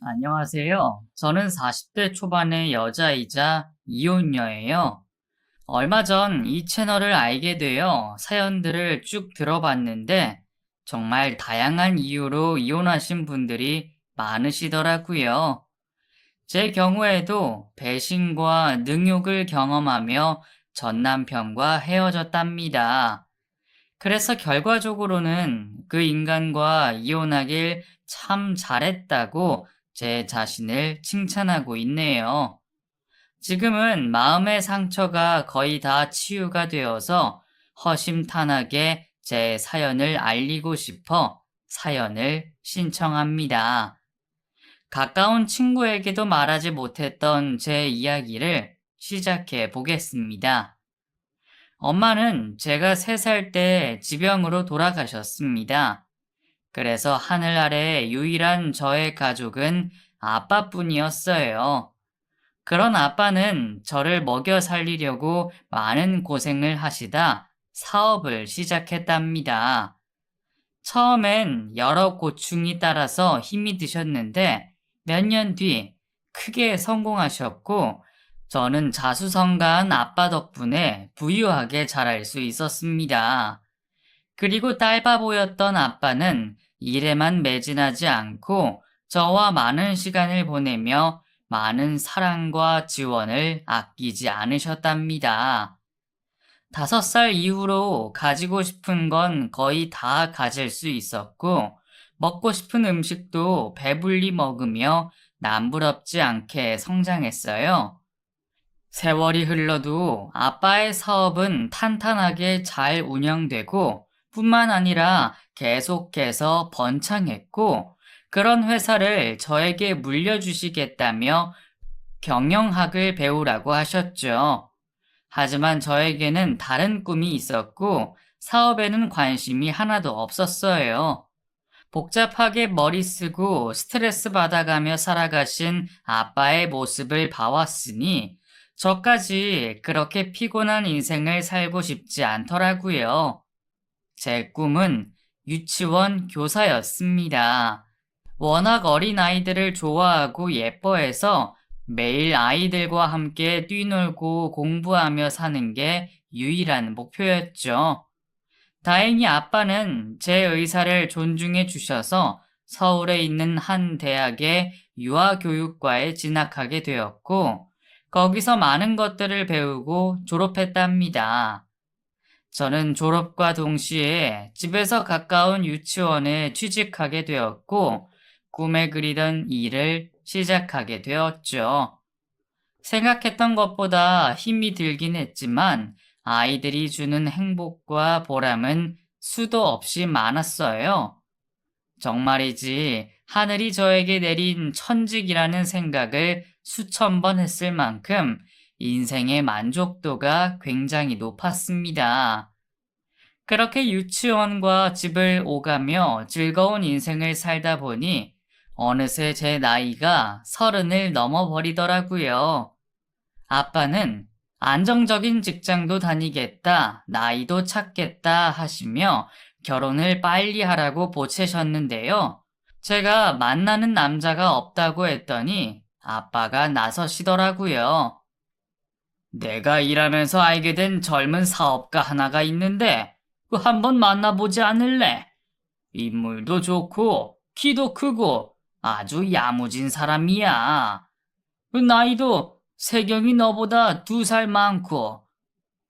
안녕하세요. 저는 40대 초반의 여자이자 이혼녀예요. 얼마 전 이 채널을 알게 되어 사연들을 쭉 들어봤는데 정말 다양한 이유로 이혼하신 분들이 많으시더라고요. 제 경우에도 배신과 능욕을 경험하며 전 남편과 헤어졌답니다. 그래서 결과적으로는 그 인간과 이혼하길 참 잘했다고 제 자신을 칭찬하고 있네요. 지금은 마음의 상처가 거의 다 치유가 되어서 허심탄회하게 제 사연을 알리고 싶어 사연을 신청합니다. 가까운 친구에게도 말하지 못했던 제 이야기를 시작해 보겠습니다. 엄마는 제가 3살 때 지병으로 돌아가셨습니다. 그래서 하늘 아래 유일한 저의 가족은 아빠뿐이었어요. 그런 아빠는 저를 먹여 살리려고 많은 고생을 하시다 사업을 시작했답니다. 처음엔 여러 고충이 따라서 힘이 드셨는데 몇 년 뒤 크게 성공하셨고 저는 자수성가한 아빠 덕분에 부유하게 자랄 수 있었습니다. 그리고 딸바 보였던 아빠는 일에만 매진하지 않고 저와 많은 시간을 보내며 많은 사랑과 지원을 아끼지 않으셨답니다. 5살 이후로 가지고 싶은 건 거의 다 가질 수 있었고, 먹고 싶은 음식도 배불리 먹으며 남부럽지 않게 성장했어요. 세월이 흘러도 아빠의 사업은 탄탄하게 잘 운영되고, 뿐만 아니라 계속해서 번창했고, 그런 회사를 저에게 물려주시겠다며 경영학을 배우라고 하셨죠. 하지만 저에게는 다른 꿈이 있었고 사업에는 관심이 하나도 없었어요. 복잡하게 머리 쓰고 스트레스 받아가며 살아가신 아빠의 모습을 봐왔으니 저까지 그렇게 피곤한 인생을 살고 싶지 않더라고요. 제 꿈은 유치원 교사였습니다. 워낙 어린아이들을 좋아하고 예뻐해서 매일 아이들과 함께 뛰놀고 공부하며 사는 게 유일한 목표였죠. 다행히 아빠는 제 의사를 존중해 주셔서 서울에 있는 한 대학의 유아교육과에 진학하게 되었고, 거기서 많은 것들을 배우고 졸업했답니다. 저는 졸업과 동시에 집에서 가까운 유치원에 취직하게 되었고, 꿈에 그리던 일을 시작하게 되었죠. 생각했던 것보다 힘이 들긴 했지만 아이들이 주는 행복과 보람은 수도 없이 많았어요. 정말이지 하늘이 저에게 내린 천직이라는 생각을 수천 번 했을 만큼 인생의 만족도가 굉장히 높았습니다. 그렇게 유치원과 집을 오가며 즐거운 인생을 살다 보니 어느새 제 나이가 30을 넘어버리더라고요. 아빠는 안정적인 직장도 다니겠다, 나이도 찾겠다 하시며 결혼을 빨리 하라고 보채셨는데요. 제가 만나는 남자가 없다고 했더니 아빠가 나서시더라고요. 내가 일하면서 알게 된 젊은 사업가 하나가 있는데 그 한번 만나보지 않을래? 인물도 좋고 키도 크고 아주 야무진 사람이야. 그 나이도 세경이 너보다 2살 많고.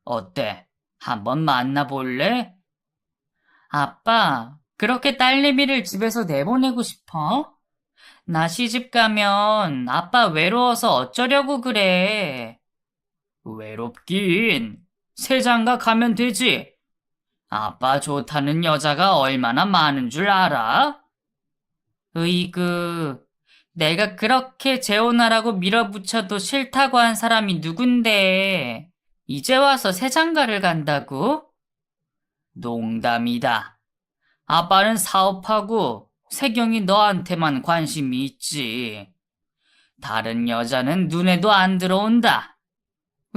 어때? 한번 만나볼래? 아빠, 그렇게 딸내미를 집에서 내보내고 싶어? 나 시집 가면 아빠 외로워서 어쩌려고 그래. 외롭긴. 새장가 가면 되지. 아빠 좋다는 여자가 얼마나 많은 줄 알아? 으이그, 내가 그렇게 재혼하라고 밀어붙여도 싫다고 한 사람이 누군데, 이제 와서 새장가를 간다고? 농담이다. 아빠는 사업하고 세경이 너한테만 관심이 있지. 다른 여자는 눈에도 안 들어온다.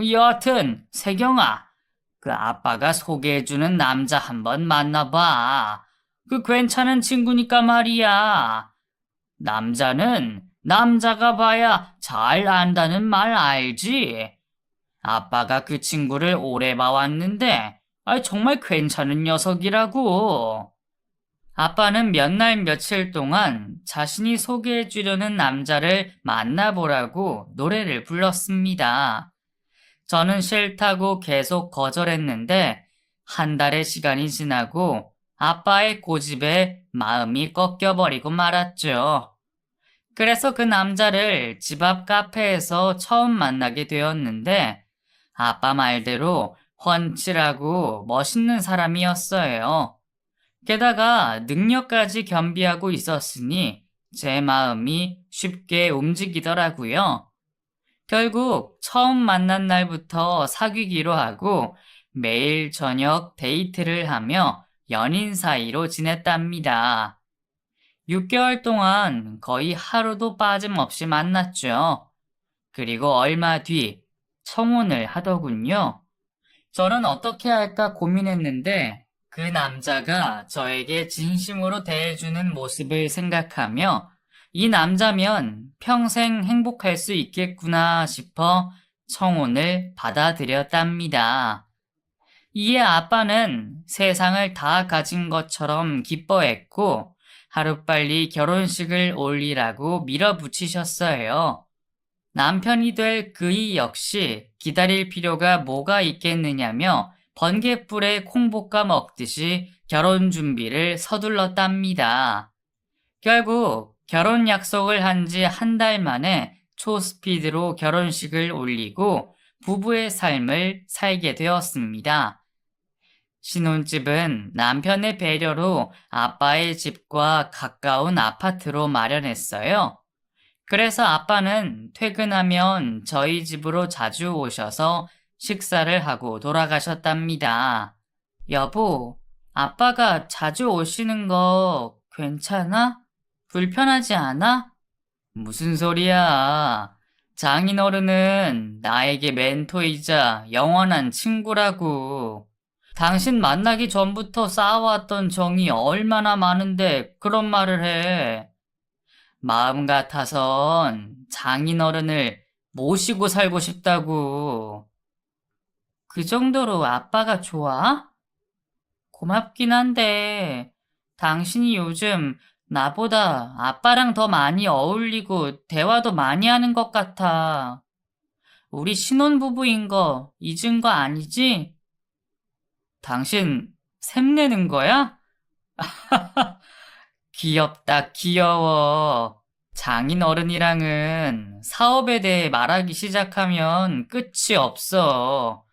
여하튼, 세경아, 그 아빠가 소개해주는 남자 한번 만나봐. 그 괜찮은 친구니까 말이야. 남자는 남자가 봐야 잘 안다는 말 알지? 아빠가 그 친구를 오래 봐왔는데, 정말 괜찮은 녀석이라고. 아빠는 몇 날 며칠 동안 자신이 소개해주려는 남자를 만나보라고 노래를 불렀습니다. 저는 싫다고 계속 거절했는데, 한 달의 시간이 지나고 아빠의 고집에 마음이 꺾여버리고 말았죠. 그래서 그 남자를 집 앞 카페에서 처음 만나게 되었는데, 아빠 말대로 훤칠하고 멋있는 사람이었어요. 게다가 능력까지 겸비하고 있었으니 제 마음이 쉽게 움직이더라고요. 결국 처음 만난 날부터 사귀기로 하고 매일 저녁 데이트를 하며 연인 사이로 지냈답니다. 6개월 동안 거의 하루도 빠짐없이 만났죠. 그리고 얼마 뒤 청혼을 하더군요. 저는 어떻게 할까 고민했는데 그 남자가 저에게 진심으로 대해주는 모습을 생각하며 이 남자면 평생 행복할 수 있겠구나 싶어 청혼을 받아들였답니다. 이에 아빠는 세상을 다 가진 것처럼 기뻐했고 하루빨리 결혼식을 올리라고 밀어붙이셨어요. 남편이 될 그이 역시 기다릴 필요가 뭐가 있겠느냐며 번갯불에 콩볶아 먹듯이 결혼 준비를 서둘렀답니다. 결국 결혼 약속을 한 지 한 달 만에 초스피드로 결혼식을 올리고 부부의 삶을 살게 되었습니다. 신혼집은 남편의 배려로 아빠의 집과 가까운 아파트로 마련했어요. 그래서 아빠는 퇴근하면 저희 집으로 자주 오셔서 식사를 하고 돌아가셨답니다. 여보, 아빠가 자주 오시는 거 괜찮아? 불편하지 않아? 무슨 소리야. 장인어른은 나에게 멘토이자 영원한 친구라고. 당신 만나기 전부터 쌓아왔던 정이 얼마나 많은데 그런 말을 해. 마음 같아선 장인어른을 모시고 살고 싶다고. 그 정도로 아빠가 좋아? 고맙긴 한데, 당신이 요즘 나보다 아빠랑 더 많이 어울리고 대화도 많이 하는 것 같아. 우리 신혼부부인 거 잊은 거 아니지? 당신 샘내는 거야? 귀엽다, 귀여워. 장인어른이랑은 사업에 대해 말하기 시작하면 끝이 없어.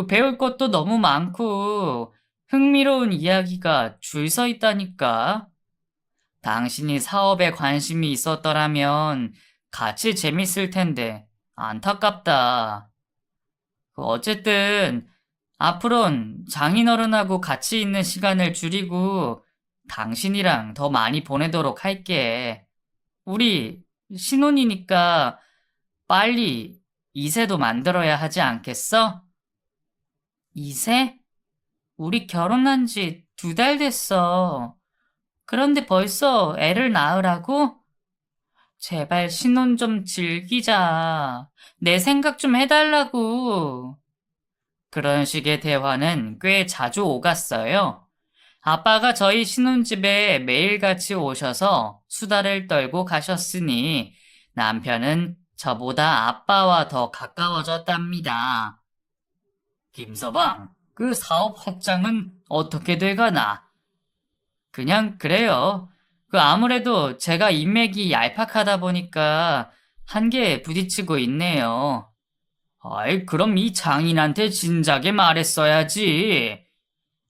배울 것도 너무 많고 흥미로운 이야기가 줄 서 있다니까. 당신이 사업에 관심이 있었더라면 같이 재밌을 텐데 안타깝다. 어쨌든 앞으론 장인어른하고 같이 있는 시간을 줄이고 당신이랑 더 많이 보내도록 할게. 우리 신혼이니까 빨리 이세도 만들어야 하지 않겠어? 이세? 우리 결혼한 지 2달 됐어. 그런데 벌써 애를 낳으라고? 제발 신혼 좀 즐기자. 내 생각 좀 해달라고. 그런 식의 대화는 꽤 자주 오갔어요. 아빠가 저희 신혼집에 매일같이 오셔서 수다를 떨고 가셨으니 남편은 저보다 아빠와 더 가까워졌답니다. 김서방, 그 사업 확장은 어떻게 돼가나? 그냥 그래요. 아무래도 제가 인맥이 얄팍하다 보니까 한계에 부딪히고 있네요. 그럼 이 장인한테 진작에 말했어야지.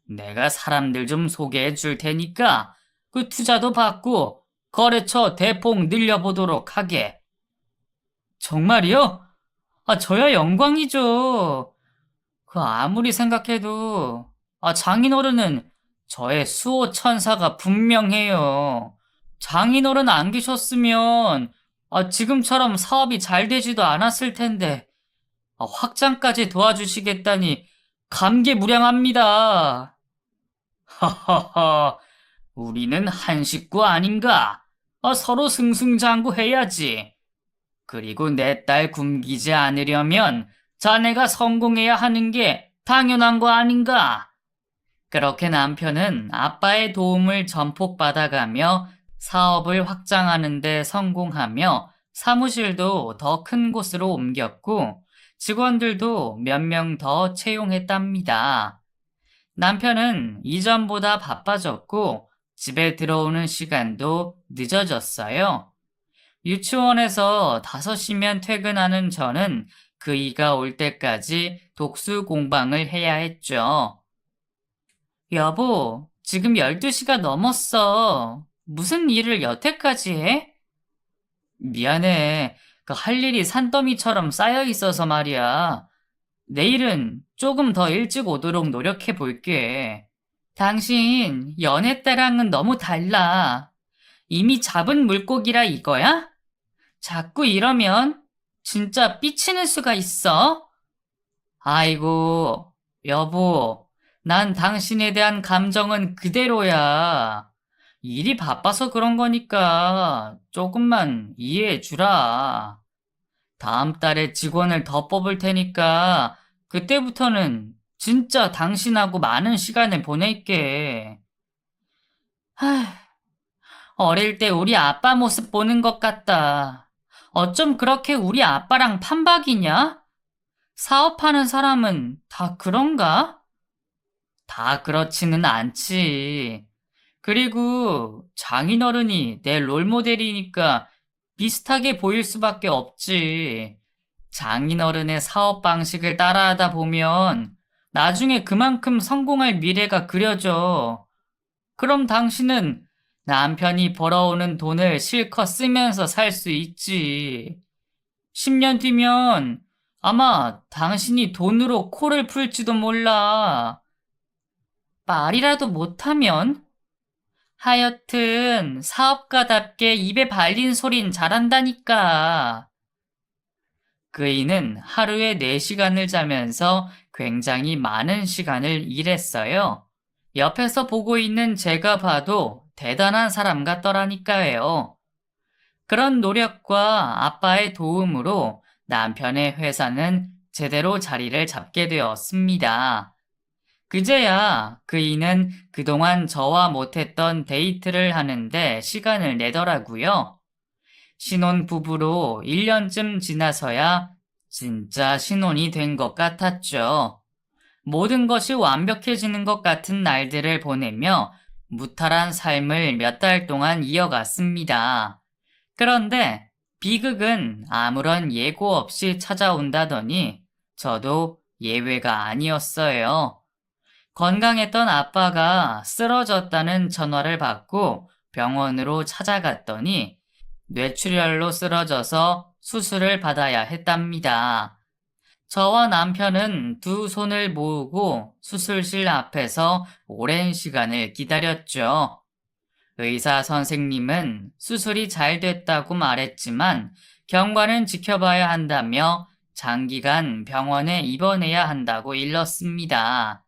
내가 사람들 좀 소개해 줄 테니까 투자도 받고 거래처 대폭 늘려보도록 하게. 정말이요? 저야 영광이죠. 아무리 생각해도 장인어른은 저의 수호 천사가 분명해요. 장인어른 안 계셨으면 지금처럼 사업이 잘 되지도 않았을 텐데 확장까지 도와주시겠다니 감개무량합니다. 하하하, 우리는 한 식구 아닌가? 서로 승승장구해야지. 그리고 내 딸 굶기지 않으려면 자네가 성공해야 하는 게 당연한 거 아닌가? 그렇게 남편은 아빠의 도움을 전폭 받아가며 사업을 확장하는 데 성공하며 사무실도 더 큰 곳으로 옮겼고 직원들도 몇 명 더 채용했답니다. 남편은 이전보다 바빠졌고 집에 들어오는 시간도 늦어졌어요. 유치원에서 5시면 퇴근하는 저는 그이가 올 때까지 독수 공방을 해야 했죠. 여보, 지금 12시가 넘었어. 무슨 일을 여태까지 해? 미안해. 할 일이 산더미처럼 쌓여 있어서 말이야. 내일은 조금 더 일찍 오도록 노력해 볼게. 당신 연애 때랑은 너무 달라. 이미 잡은 물고기라 이거야? 자꾸 이러면 진짜 삐치는 수가 있어. 아이고, 여보, 난 당신에 대한 감정은 그대로야. 일이 바빠서 그런 거니까 조금만 이해해 주라. 다음 달에 직원을 더 뽑을 테니까 그때부터는 진짜 당신하고 많은 시간을 보낼게. 하, 어릴 때 우리 아빠 모습 보는 것 같다. 어쩜 그렇게 우리 아빠랑 판박이냐? 사업하는 사람은 다 그런가? 다 그렇지는 않지. 그리고 장인어른이 내 롤모델이니까 비슷하게 보일 수밖에 없지. 장인어른의 사업 방식을 따라하다 보면 나중에 그만큼 성공할 미래가 그려져. 그럼 당신은 남편이 벌어오는 돈을 실컷 쓰면서 살 수 있지. 10년 뒤면 아마 당신이 돈으로 코를 풀지도 몰라. 말이라도 못하면? 하여튼 사업가답게 입에 발린 소린 잘한다니까. 그이는 하루에 4시간을 자면서 굉장히 많은 시간을 일했어요. 옆에서 보고 있는 제가 봐도 대단한 사람 같더라니까요. 그런 노력과 아빠의 도움으로 남편의 회사는 제대로 자리를 잡게 되었습니다. 그제야 그이는 그동안 저와 못했던 데이트를 하는데 시간을 내더라고요. 신혼부부로 1년쯤 지나서야 진짜 신혼이 된 것 같았죠. 모든 것이 완벽해지는 것 같은 날들을 보내며 무탈한 삶을 몇 달 동안 이어갔습니다. 그런데 비극은 아무런 예고 없이 찾아온다더니 저도 예외가 아니었어요. 건강했던 아빠가 쓰러졌다는 전화를 받고 병원으로 찾아갔더니 뇌출혈로 쓰러져서 수술을 받아야 했답니다. 저와 남편은 두 손을 모으고 수술실 앞에서 오랜 시간을 기다렸죠. 의사 선생님은 수술이 잘 됐다고 말했지만 경과는 지켜봐야 한다며 장기간 병원에 입원해야 한다고 일렀습니다.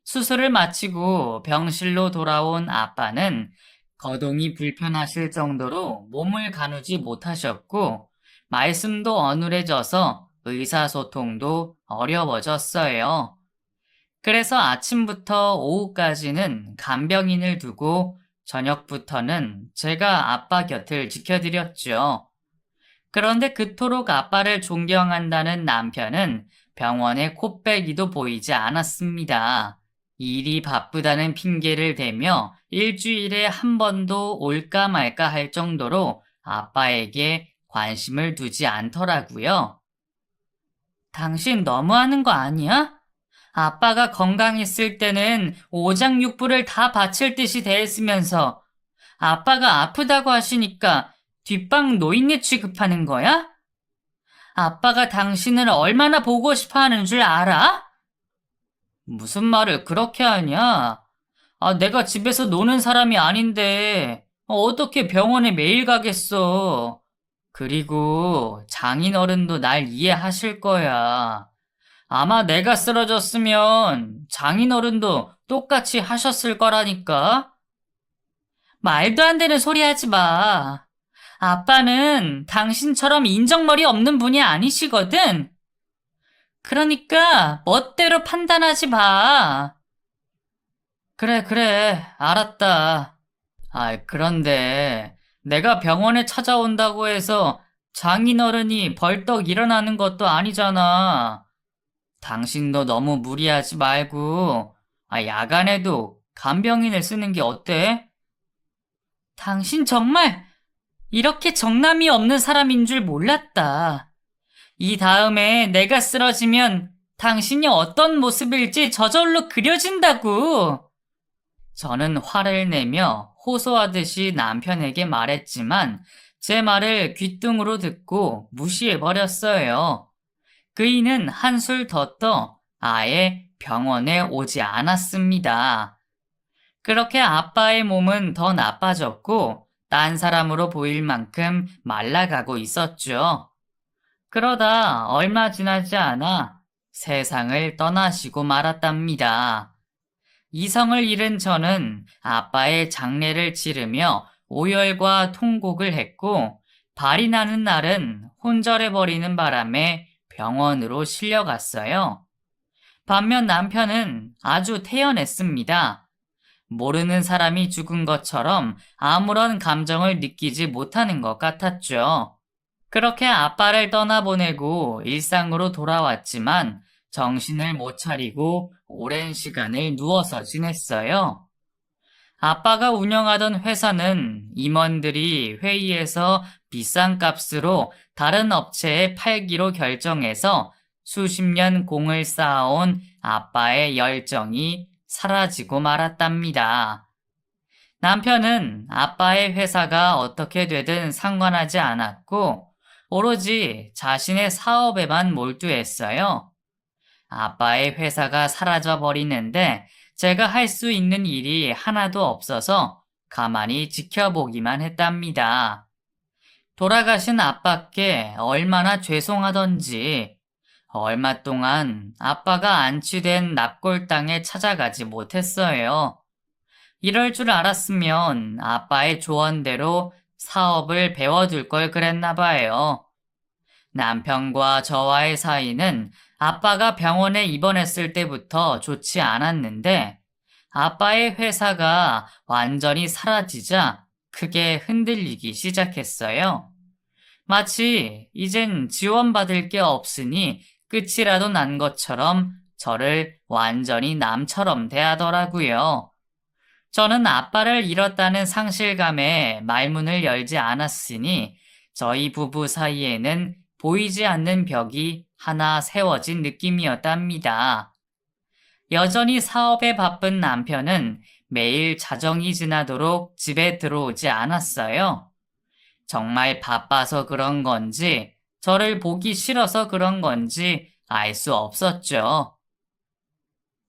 수술을 마치고 병실로 돌아온 아빠는 거동이 불편하실 정도로 몸을 가누지 못하셨고 말씀도 어눌해져서 의사소통도 어려워졌어요. 그래서 아침부터 오후까지는 간병인을 두고 저녁부터는 제가 아빠 곁을 지켜드렸죠. 그런데 그토록 아빠를 존경한다는 남편은 병원에 코빼기도 보이지 않았습니다. 일이 바쁘다는 핑계를 대며 일주일에 한 번도 올까 말까 할 정도로 아빠에게 관심을 두지 않더라고요. 당신 너무하는 거 아니야? 아빠가 건강했을 때는 오장육부를 다 바칠 듯이 대했으면서 아빠가 아프다고 하시니까 뒷방 노인네 취급하는 거야? 아빠가 당신을 얼마나 보고 싶어 하는 줄 알아? 무슨 말을 그렇게 하냐? 내가 집에서 노는 사람이 아닌데 어떻게 병원에 매일 가겠어? 그리고 장인어른도 날 이해하실 거야. 아마 내가 쓰러졌으면 장인어른도 똑같이 하셨을 거라니까. 말도 안 되는 소리 하지 마. 아빠는 당신처럼 인정머리 없는 분이 아니시거든. 그러니까 멋대로 판단하지 마. 그래, 그래. 알았다. 그런데 내가 병원에 찾아온다고 해서 장인어른이 벌떡 일어나는 것도 아니잖아. 당신도 너무 무리하지 말고, 야간에도 간병인을 쓰는 게 어때? 당신 정말 이렇게 정남이 없는 사람인 줄 몰랐다. 이 다음에 내가 쓰러지면 당신이 어떤 모습일지 저절로 그려진다고. 저는 화를 내며 호소하듯이 남편에게 말했지만 제 말을 귓등으로 듣고 무시해버렸어요. 그이는 한술 더 떠 아예 병원에 오지 않았습니다. 그렇게 아빠의 몸은 더 나빠졌고 딴 사람으로 보일 만큼 말라가고 있었죠. 그러다 얼마 지나지 않아 세상을 떠나시고 말았답니다. 이성을 잃은 저는 아빠의 장례를 치르며 오열과 통곡을 했고 발이 나는 날은 혼절해버리는 바람에 병원으로 실려갔어요. 반면 남편은 아주 태연했습니다. 모르는 사람이 죽은 것처럼 아무런 감정을 느끼지 못하는 것 같았죠. 그렇게 아빠를 떠나보내고 일상으로 돌아왔지만 정신을 못 차리고 오랜 시간을 누워서 지냈어요. 아빠가 운영하던 회사는 임원들이 회의에서 비싼 값으로 다른 업체에 팔기로 결정해서 수십 년 공을 쌓아온 아빠의 열정이 사라지고 말았답니다. 남편은 아빠의 회사가 어떻게 되든 상관하지 않았고 오로지 자신의 사업에만 몰두했어요. 아빠의 회사가 사라져 버리는데 제가 할 수 있는 일이 하나도 없어서 가만히 지켜보기만 했답니다. 돌아가신 아빠께 얼마나 죄송하던지 얼마 동안 아빠가 안치된 납골당에 찾아가지 못했어요. 이럴 줄 알았으면 아빠의 조언대로 사업을 배워둘 걸 그랬나 봐요. 남편과 저와의 사이는 아빠가 병원에 입원했을 때부터 좋지 않았는데 아빠의 회사가 완전히 사라지자 크게 흔들리기 시작했어요. 마치 이젠 지원받을 게 없으니 끝이라도 난 것처럼 저를 완전히 남처럼 대하더라고요. 저는 아빠를 잃었다는 상실감에 말문을 열지 않았으니 저희 부부 사이에는 보이지 않는 벽이 하나 세워진 느낌이었답니다. 여전히 사업에 바쁜 남편은 매일 자정이 지나도록 집에 들어오지 않았어요. 정말 바빠서 그런 건지 저를 보기 싫어서 그런 건지 알 수 없었죠.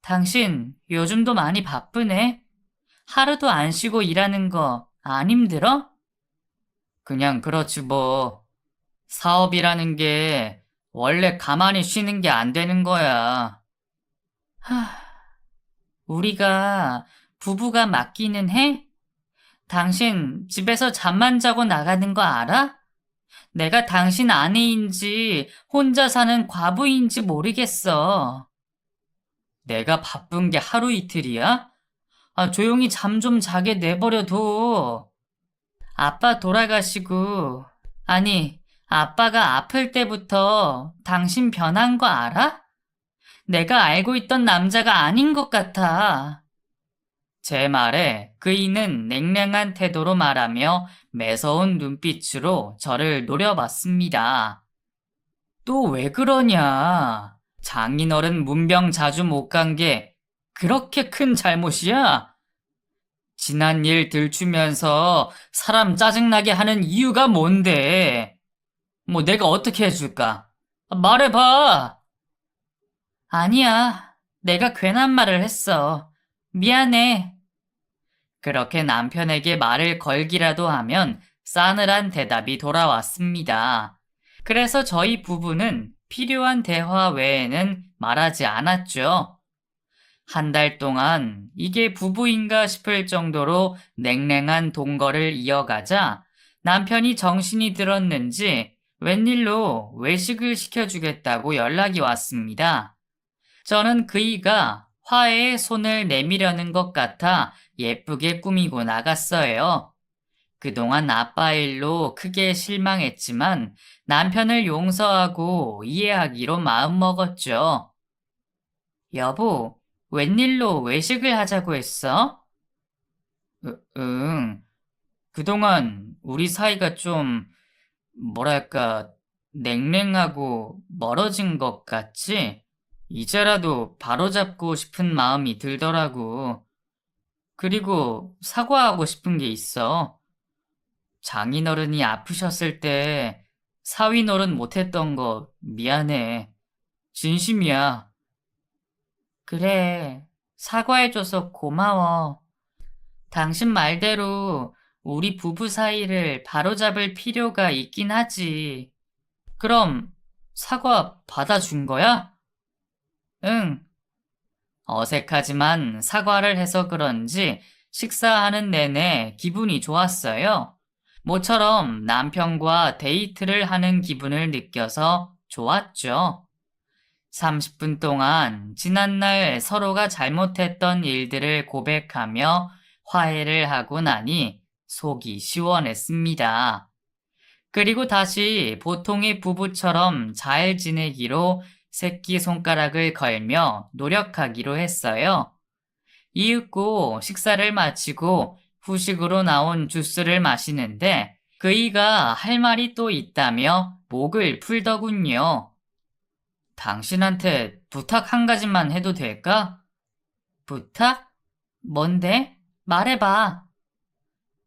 당신 요즘도 많이 바쁘네? 하루도 안 쉬고 일하는 거 안 힘들어? 그냥 그렇지 뭐. 사업이라는 게 원래 가만히 쉬는 게 안 되는 거야. 하, 우리가 부부가 맞기는 해? 당신 집에서 잠만 자고 나가는 거 알아? 내가 당신 아내인지 혼자 사는 과부인지 모르겠어. 내가 바쁜 게 하루 이틀이야? 조용히 잠 좀 자게 내버려둬. 아빠 돌아가시고, 아니, 아빠가 아플 때부터 당신 변한 거 알아? 내가 알고 있던 남자가 아닌 것 같아. 제 말에 그이는 냉랭한 태도로 말하며 매서운 눈빛으로 저를 노려봤습니다. 또 왜 그러냐? 장인어른 문병 자주 못 간 게 그렇게 큰 잘못이야? 지난 일 들추면서 사람 짜증나게 하는 이유가 뭔데? 뭐 내가 어떻게 해줄까? 말해봐. 아니야. 내가 괜한 말을 했어. 미안해. 그렇게 남편에게 말을 걸기라도 하면 싸늘한 대답이 돌아왔습니다. 그래서 저희 부부는 필요한 대화 외에는 말하지 않았죠. 한 달 동안 이게 부부인가 싶을 정도로 냉랭한 동거를 이어가자 남편이 정신이 들었는지 웬일로 외식을 시켜주겠다고 연락이 왔습니다. 저는 그이가 화해에 손을 내미려는 것 같아 예쁘게 꾸미고 나갔어요. 그동안 아빠 일로 크게 실망했지만 남편을 용서하고 이해하기로 마음먹었죠. 여보, 웬일로 외식을 하자고 했어? 응. 그동안 우리 사이가 좀, 뭐랄까, 냉랭하고 멀어진 것 같지? 이제라도 바로잡고 싶은 마음이 들더라고. 그리고 사과하고 싶은 게 있어. 장인어른이 아프셨을 때 사위 노릇 못했던 거 미안해. 진심이야. 그래, 사과해줘서 고마워. 당신 말대로 우리 부부 사이를 바로잡을 필요가 있긴 하지. 그럼 사과 받아준 거야? 응. 어색하지만 사과를 해서 그런지 식사하는 내내 기분이 좋았어요. 모처럼 남편과 데이트를 하는 기분을 느껴서 좋았죠. 30분 동안 지난날 서로가 잘못했던 일들을 고백하며 화해를 하고 나니 속이 시원했습니다. 그리고 다시 보통의 부부처럼 잘 지내기로 새끼손가락을 걸며 노력하기로 했어요. 이윽고 식사를 마치고 후식으로 나온 주스를 마시는데 그이가 할 말이 또 있다며 목을 풀더군요. 당신한테 부탁 한 가지만 해도 될까? 부탁? 뭔데? 말해봐.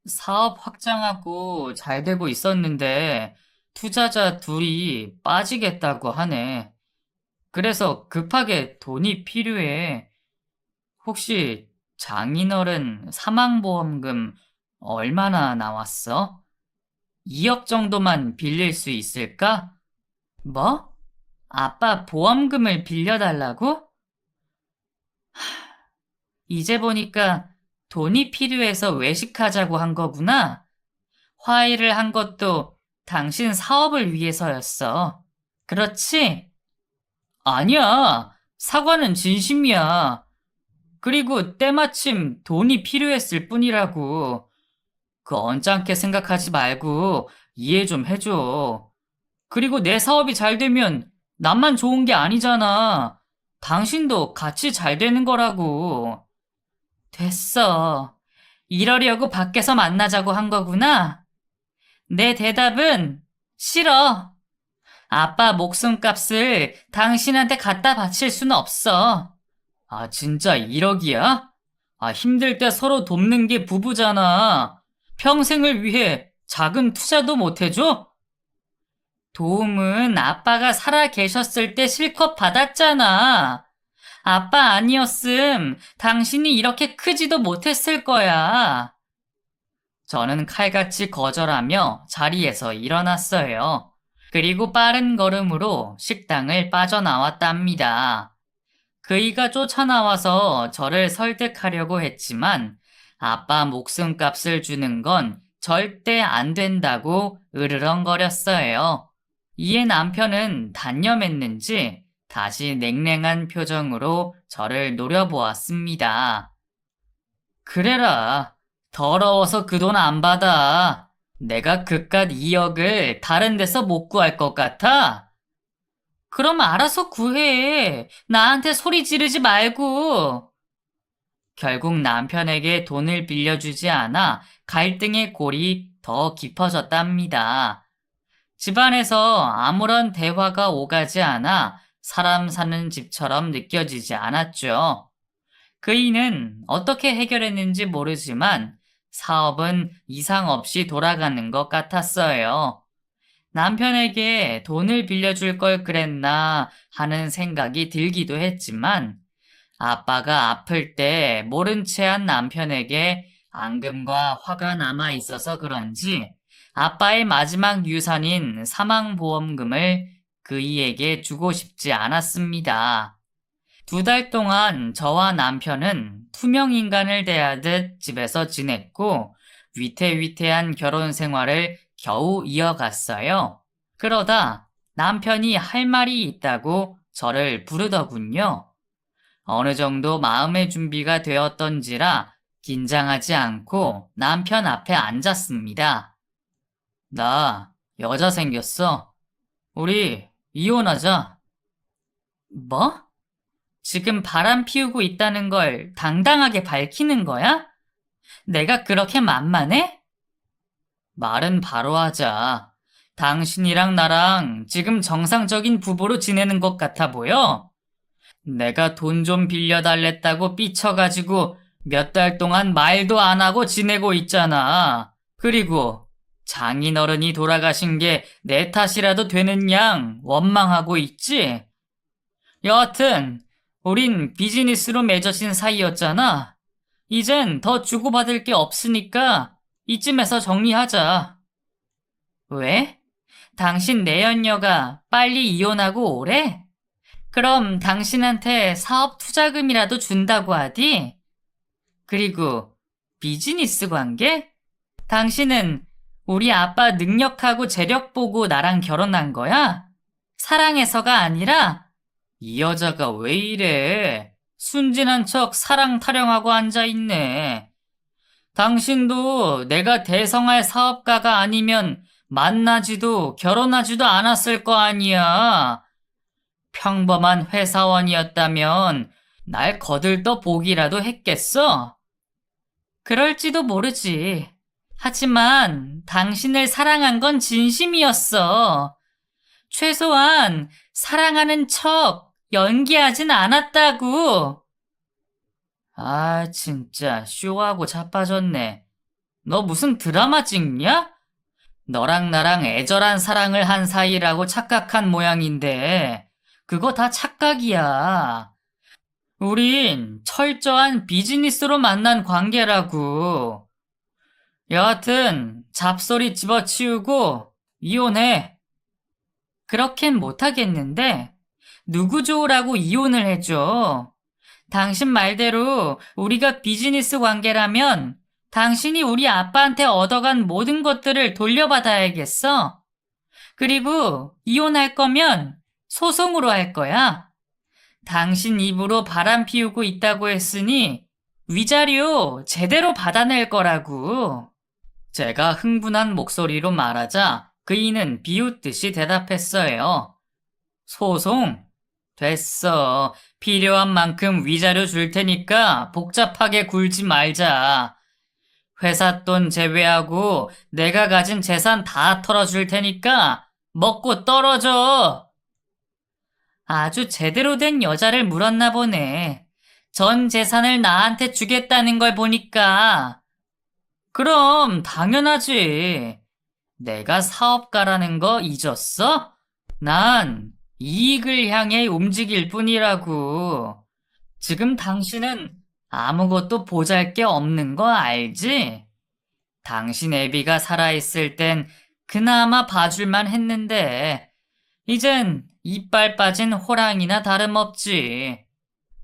사업 확장하고 잘 되고 있었는데 투자자 둘이 빠지겠다고 하네. 그래서 급하게 돈이 필요해. 혹시 장인어른 사망보험금 얼마나 나왔어? 2억 정도만 빌릴 수 있을까? 뭐? 아빠 보험금을 빌려달라고? 이제 보니까 돈이 필요해서 외식하자고 한 거구나. 화해를 한 것도 당신 사업을 위해서였어. 그렇지? 아니야. 사과는 진심이야. 그리고 때마침 돈이 필요했을 뿐이라고. 그 언짢게 생각하지 말고 이해 좀 해줘. 그리고 내 사업이 잘 되면 나만 좋은 게 아니잖아. 당신도 같이 잘 되는 거라고. 됐어. 이러려고 밖에서 만나자고 한 거구나. 내 대답은 싫어. 아빠 목숨값을 당신한테 갖다 바칠 수는 없어. 아, 진짜 1억이야? 아, 힘들 때 서로 돕는 게 부부잖아. 평생을 위해 작은 투자도 못 해줘? 도움은 아빠가 살아 계셨을 때 실컷 받았잖아. 아빠 아니었음 당신이 이렇게 크지도 못했을 거야. 저는 칼같이 거절하며 자리에서 일어났어요. 그리고 빠른 걸음으로 식당을 빠져나왔답니다. 그이가 쫓아나와서 저를 설득하려고 했지만 아빠 목숨값을 주는 건 절대 안 된다고 으르렁거렸어요. 이에 남편은 단념했는지 다시 냉랭한 표정으로 저를 노려보았습니다. 그래라. 더러워서 그 돈 안 받아. 내가 그깟 2억을 다른 데서 못 구할 것 같아? 그럼 알아서 구해. 나한테 소리 지르지 말고. 결국 남편에게 돈을 빌려주지 않아 갈등의 골이 더 깊어졌답니다. 집안에서 아무런 대화가 오가지 않아 사람 사는 집처럼 느껴지지 않았죠. 그이는 어떻게 해결했는지 모르지만 사업은 이상 없이 돌아가는 것 같았어요. 남편에게 돈을 빌려줄 걸 그랬나 하는 생각이 들기도 했지만 아빠가 아플 때 모른 채 한 남편에게 앙금과 화가 남아 있어서 그런지 아빠의 마지막 유산인 사망보험금을 그이에게 주고 싶지 않았습니다. 2달 동안 저와 남편은 투명 인간을 대하듯 집에서 지냈고 위태위태한 결혼 생활을 겨우 이어갔어요. 그러다 남편이 할 말이 있다고 저를 부르더군요. 어느 정도 마음의 준비가 되었던지라 긴장하지 않고 남편 앞에 앉았습니다. 나 여자 생겼어. 우리 이혼하자. 뭐? 지금 바람 피우고 있다는 걸 당당하게 밝히는 거야? 내가 그렇게 만만해? 말은 바로 하자. 당신이랑 나랑 지금 정상적인 부부로 지내는 것 같아 보여? 내가 돈 좀 빌려달랬다고 삐쳐가지고 몇 달 동안 말도 안 하고 지내고 있잖아. 그리고 장인어른이 돌아가신 게 내 탓이라도 되는 양 원망하고 있지? 여하튼 우린 비즈니스로 맺어진 사이였잖아. 이젠 더 주고받을 게 없으니까 이쯤에서 정리하자. 왜? 당신 내연녀가 빨리 이혼하고 오래? 그럼 당신한테 사업 투자금이라도 준다고 하디? 그리고 비즈니스 관계? 당신은 우리 아빠 능력하고 재력 보고 나랑 결혼한 거야? 사랑해서가 아니라? 이 여자가 왜 이래? 순진한 척 사랑 타령하고 앉아있네. 당신도 내가 대성할 사업가가 아니면 만나지도 결혼하지도 않았을 거 아니야. 평범한 회사원이었다면 날 거들떠 보기라도 했겠어? 그럴지도 모르지. 하지만 당신을 사랑한 건 진심이었어. 최소한 사랑하는 척 연기하진 않았다고. 아, 진짜 쇼하고 자빠졌네. 너 무슨 드라마 찍냐? 너랑 나랑 애절한 사랑을 한 사이라고 착각한 모양인데 그거 다 착각이야. 우린 철저한 비즈니스로 만난 관계라고. 여하튼 잡소리 집어치우고 이혼해. 그렇겐 못하겠는데 누구 좋으라고 이혼을 해줘. 당신 말대로 우리가 비즈니스 관계라면 당신이 우리 아빠한테 얻어간 모든 것들을 돌려받아야겠어. 그리고 이혼할 거면 소송으로 할 거야. 당신 입으로 바람 피우고 있다고 했으니 위자료 제대로 받아낼 거라고. 제가 흥분한 목소리로 말하자 그이는 비웃듯이 대답했어요. 소송? 됐어. 필요한 만큼 위자료 줄 테니까 복잡하게 굴지 말자. 회사 돈 제외하고 내가 가진 재산 다 털어줄 테니까 먹고 떨어져. 아주 제대로 된 여자를 물었나 보네. 전 재산을 나한테 주겠다는 걸 보니까. 그럼 당연하지. 내가 사업가라는 거 잊었어? 난 이익을 향해 움직일 뿐이라고. 지금 당신은 아무것도 보잘게 없는 거 알지? 당신 애비가 살아있을 땐 그나마 봐줄만 했는데, 이젠 이빨 빠진 호랑이나 다름없지.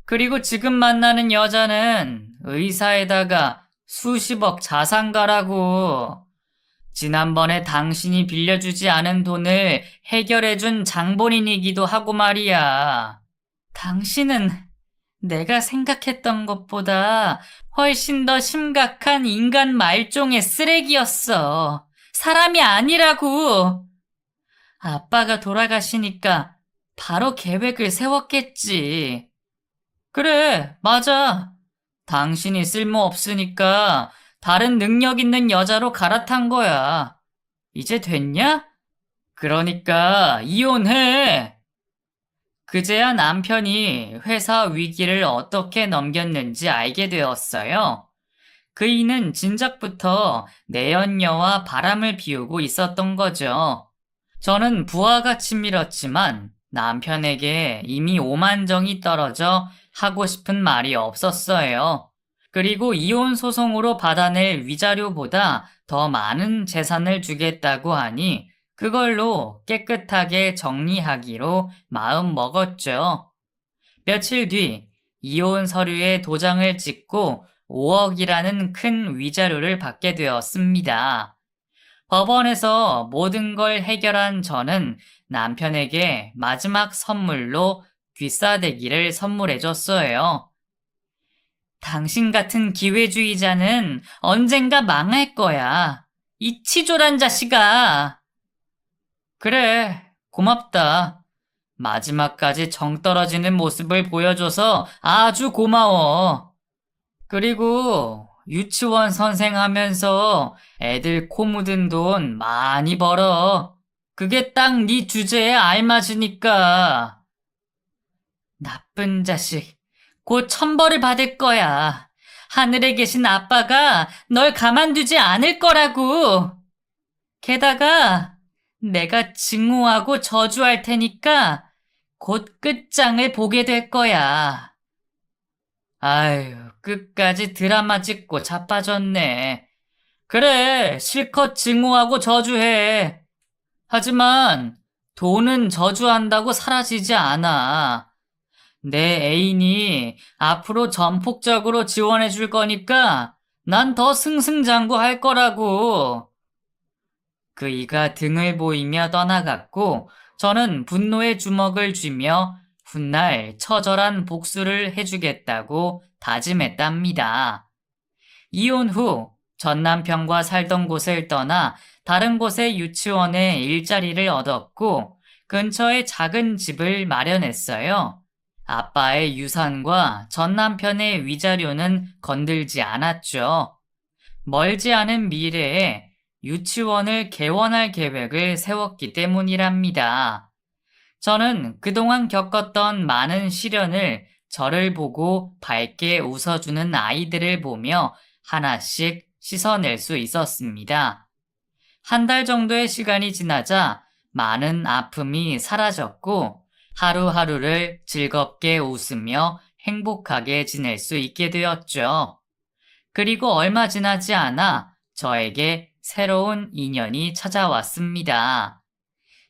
그리고 지금 만나는 여자는 의사에다가 수십억 자산가라고. 지난번에 당신이 빌려주지 않은 돈을 해결해준 장본인이기도 하고 말이야. 당신은 내가 생각했던 것보다 훨씬 더 심각한 인간 말종의 쓰레기였어. 사람이 아니라고. 아빠가 돌아가시니까 바로 계획을 세웠겠지. 그래, 맞아. 당신이 쓸모없으니까 다른 능력 있는 여자로 갈아탄 거야. 이제 됐냐? 그러니까 이혼해. 그제야 남편이 회사 위기를 어떻게 넘겼는지 알게 되었어요. 그이는 진작부터 내연녀와 바람을 피우고 있었던 거죠. 저는 부하가 치밀었지만 남편에게 이미 오만정이 떨어져 하고 싶은 말이 없었어요. 그리고 이혼 소송으로 받아낼 위자료보다 더 많은 재산을 주겠다고 하니 그걸로 깨끗하게 정리하기로 마음 먹었죠. 며칠 뒤 이혼 서류에 도장을 찍고 5억이라는 큰 위자료를 받게 되었습니다. 법원에서 모든 걸 해결한 저는 남편에게 마지막 선물로 귀싸대기를 선물해줬어요. 당신 같은 기회주의자는 언젠가 망할 거야. 이 치졸한 자식아. 그래, 고맙다. 마지막까지 정 떨어지는 모습을 보여줘서 아주 고마워. 그리고 유치원 선생 하면서 애들 코 묻은 돈 많이 벌어. 그게 딱 네 주제에 알맞으니까. 나쁜 자식. 곧 천벌을 받을 거야. 하늘에 계신 아빠가 널 가만두지 않을 거라고. 게다가 내가 증오하고 저주할 테니까 곧 끝장을 보게 될 거야. 아유, 끝까지 드라마 찍고 자빠졌네. 그래, 실컷 증오하고 저주해. 하지만 돈은 저주한다고 사라지지 않아. 내 애인이 앞으로 전폭적으로 지원해 줄 거니까 난 더 승승장구할 거라고. 그이가 등을 보이며 떠나갔고 저는 분노의 주먹을 쥐며 훗날 처절한 복수를 해주겠다고 다짐했답니다. 이혼 후 전 남편과 살던 곳을 떠나 다른 곳의 유치원에 일자리를 얻었고 근처에 작은 집을 마련했어요. 아빠의 유산과 전 남편의 위자료는 건들지 않았죠. 멀지 않은 미래에 유치원을 개원할 계획을 세웠기 때문이랍니다. 저는 그동안 겪었던 많은 시련을 저를 보고 밝게 웃어주는 아이들을 보며 하나씩 씻어낼 수 있었습니다. 한 달 정도의 시간이 지나자 많은 아픔이 사라졌고 하루하루를 즐겁게 웃으며 행복하게 지낼 수 있게 되었죠. 그리고 얼마 지나지 않아 저에게 새로운 인연이 찾아왔습니다.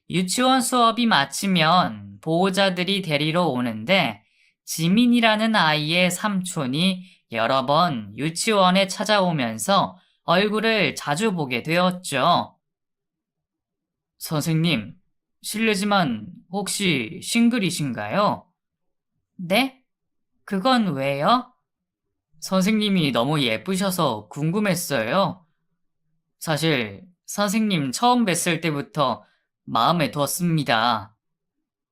유치원 수업이 마치면 보호자들이 데리러 오는데 지민이라는 아이의 삼촌이 여러 번 유치원에 찾아오면서 얼굴을 자주 보게 되었죠. 선생님, 실례지만 혹시 싱글이신가요? 네? 그건 왜요? 선생님이 너무 예쁘셔서 궁금했어요. 사실 선생님 처음 뵀을 때부터 마음에 뒀습니다.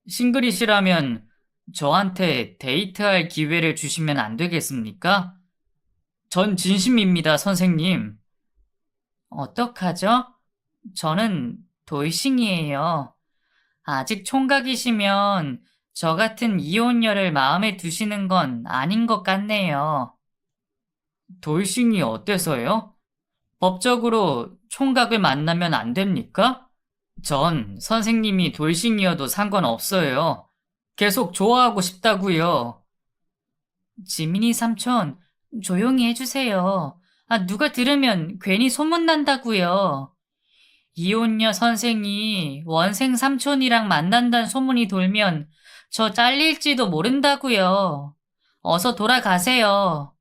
싱글이시라면 저한테 데이트할 기회를 주시면 안 되겠습니까? 전 진심입니다, 선생님. 어떡하죠? 저는 돌싱이에요. 아직 총각이시면 저 같은 이혼녀를 마음에 두시는 건 아닌 것 같네요. 돌싱이 어때서요? 법적으로 총각을 만나면 안 됩니까? 전 선생님이 돌싱이어도 상관없어요. 계속 좋아하고 싶다고요. 지민이 삼촌, 조용히 해주세요. 누가 들으면 괜히 소문난다고요. 이혼녀 선생이 원생 삼촌이랑 만난다는 소문이 돌면 저 잘릴지도 모른다고요. 어서 돌아가세요.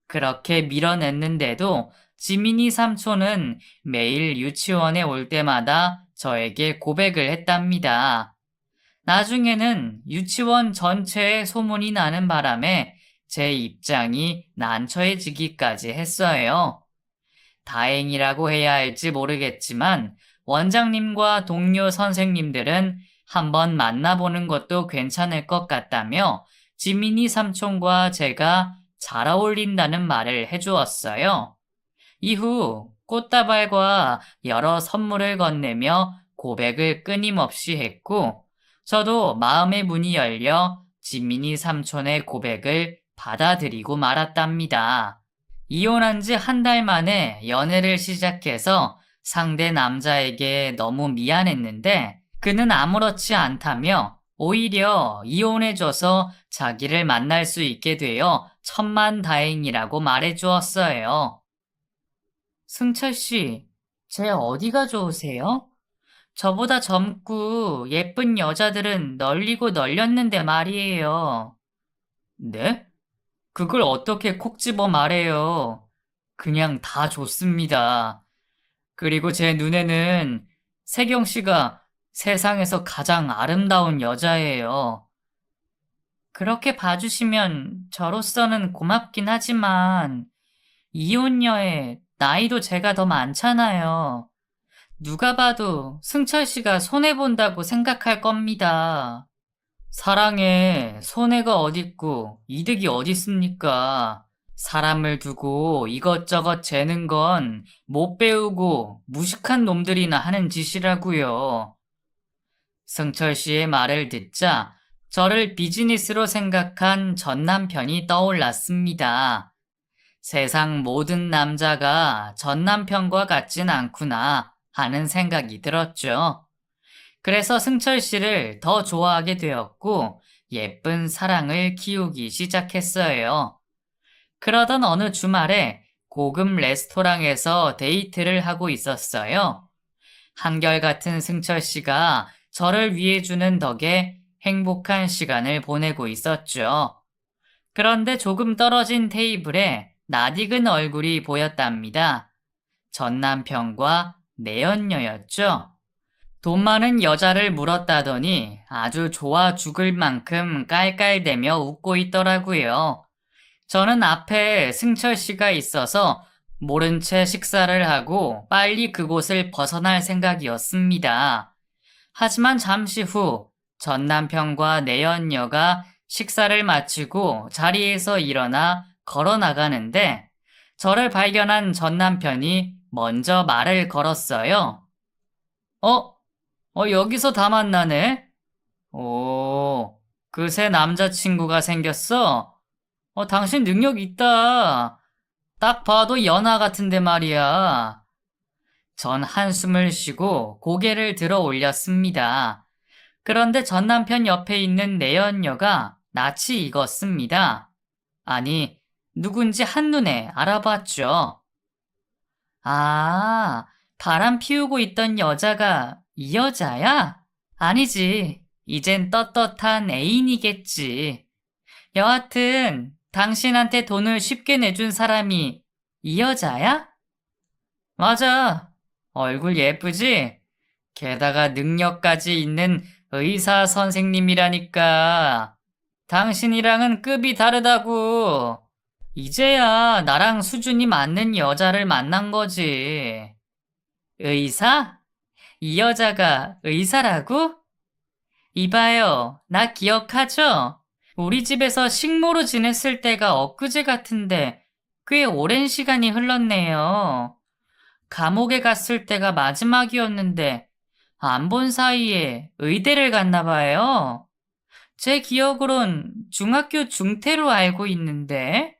그렇게 밀어냈는데도 지민이 삼촌은 매일 유치원에 올 때마다 저에게 고백을 했답니다. 나중에는 유치원 전체에 소문이 나는 바람에 제 입장이 난처해지기까지 했어요. 다행이라고 해야 할지 모르겠지만 원장님과 동료 선생님들은 한번 만나보는 것도 괜찮을 것 같다며 지민이 삼촌과 제가 잘 어울린다는 말을 해주었어요. 이후 꽃다발과 여러 선물을 건네며 고백을 끊임없이 했고 저도 마음의 문이 열려 지민이 삼촌의 고백을 받아들이고 말았답니다. 이혼한 지 한 달 만에 연애를 시작해서 상대 남자에게 너무 미안했는데 그는 아무렇지 않다며 오히려 이혼해줘서 자기를 만날 수 있게 되어 천만다행이라고 말해주었어요. 승철 씨, 제 어디가 좋으세요? 저보다 젊고 예쁜 여자들은 널리고 널렸는데 말이에요. 네? 그걸 어떻게 콕 집어 말해요? 그냥 다 좋습니다. 그리고 제 눈에는 세경 씨가 세상에서 가장 아름다운 여자예요. 그렇게 봐주시면 저로서는 고맙긴 하지만 이혼녀의 나이도 제가 더 많잖아요. 누가 봐도 승철 씨가 손해본다고 생각할 겁니다. 사랑에 손해가 어딨고 이득이 어딨습니까? 사람을 두고 이것저것 재는 건 못 배우고 무식한 놈들이나 하는 짓이라고요. 승철 씨의 말을 듣자 저를 비즈니스로 생각한 전 남편이 떠올랐습니다. 세상 모든 남자가 전 남편과 같진 않구나 하는 생각이 들었죠. 그래서 승철 씨를 더 좋아하게 되었고 예쁜 사랑을 키우기 시작했어요. 그러던 어느 주말에 고급 레스토랑에서 데이트를 하고 있었어요. 한결같은 승철 씨가 저를 위해주는 덕에 행복한 시간을 보내고 있었죠. 그런데 조금 떨어진 테이블에 낯익은 얼굴이 보였답니다. 전 남편과 내연녀였죠. 돈 많은 여자를 물었다더니 아주 좋아 죽을 만큼 깔깔대며 웃고 있더라고요. 저는 앞에 승철 씨가 있어서 모른 채 식사를 하고 빨리 그곳을 벗어날 생각이었습니다. 하지만 잠시 후 전 남편과 내연녀가 식사를 마치고 자리에서 일어나 걸어 나가는데 저를 발견한 전 남편이 먼저 말을 걸었어요. 어? 여기서 다 만나네? 오, 그 새 남자친구가 생겼어? 당신 능력 있다. 딱 봐도 연하 같은데 말이야. 전 한숨을 쉬고 고개를 들어 올렸습니다. 그런데 전 남편 옆에 있는 내연녀가 낯이 익었습니다. 아니, 누군지 한눈에 알아봤죠. 아, 바람 피우고 있던 여자가 이 여자야? 아니지. 이젠 떳떳한 애인이겠지. 여하튼 당신한테 돈을 쉽게 내준 사람이 이 여자야? 맞아. 얼굴 예쁘지? 게다가 능력까지 있는 의사 선생님이라니까. 당신이랑은 급이 다르다고. 이제야 나랑 수준이 맞는 여자를 만난 거지. 의사? 이 여자가 의사라고? 이봐요, 나 기억하죠? 우리 집에서 식모로 지냈을 때가 엊그제 같은데 꽤 오랜 시간이 흘렀네요. 감옥에 갔을 때가 마지막이었는데 안 본 사이에 의대를 갔나 봐요. 제 기억으론 중학교 중퇴로 알고 있는데.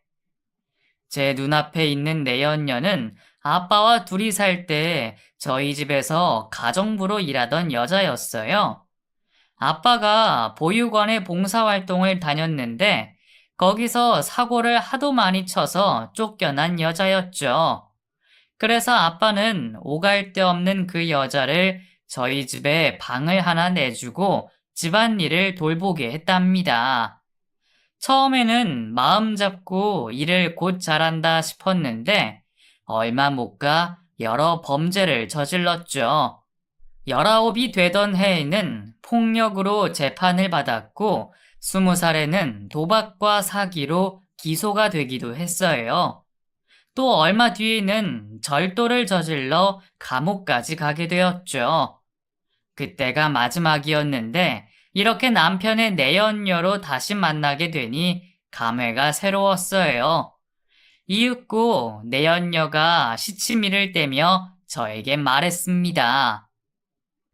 제 눈앞에 있는 내연녀는 아빠와 둘이 살 때 저희 집에서 가정부로 일하던 여자였어요. 아빠가 보육원에 봉사활동을 다녔는데 거기서 사고를 하도 많이 쳐서 쫓겨난 여자였죠. 그래서 아빠는 오갈 데 없는 그 여자를 저희 집에 방을 하나 내주고 집안일을 돌보게 했답니다. 처음에는 마음 잡고 일을 곧 잘한다 싶었는데 얼마 못 가 여러 범죄를 저질렀죠. 19이 되던 해에는 폭력으로 재판을 받았고 20살에는 도박과 사기로 기소가 되기도 했어요. 또 얼마 뒤에는 절도를 저질러 감옥까지 가게 되었죠. 그때가 마지막이었는데 이렇게 남편의 내연녀로 다시 만나게 되니 감회가 새로웠어요. 이윽고 내연녀가 시치미를 떼며 저에게 말했습니다.